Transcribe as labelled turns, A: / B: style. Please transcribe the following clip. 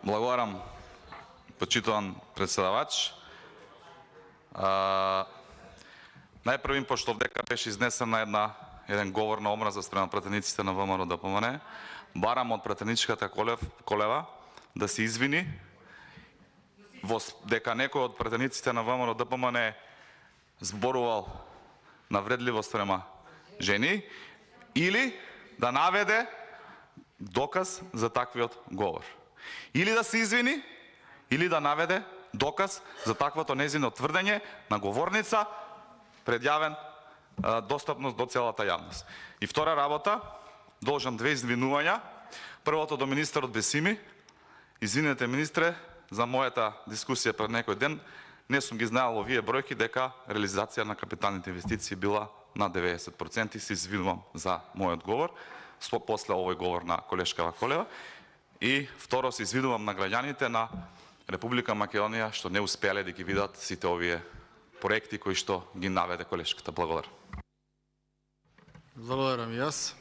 A: Благодарам, почитуван председавач. Најпрвим, пошто дека беше изнесена еден говор на омраза спрема пратениците на ВМРО-ДПМНЕ, барам од пратеничката колева да се извини дека некој од пратениците на ВМРО-ДПМНЕ зборувал навредливо спрема жени или да наведе доказ за таквиот говор. Или да се извини, или да наведе доказ за таквото незино тврдење на говорница, предјавен достапност до целата јавност. И втора работа, должам две извинувања. Првото до министерот Бесими. Извинете, министре, за мојата дискусија пред некој ден. Не сум ги знаел овие бројки дека реализација на капиталните инвестиции била на 90%. И се извинувам за мојот говор, после овој говор на колешкава Колева. И второ, се извинувам на граѓаните на Република Македонија што не успеале да ги видат сите овие проекти кои што ги наведе колешката. Благодарам.
B: Благодарам и јас.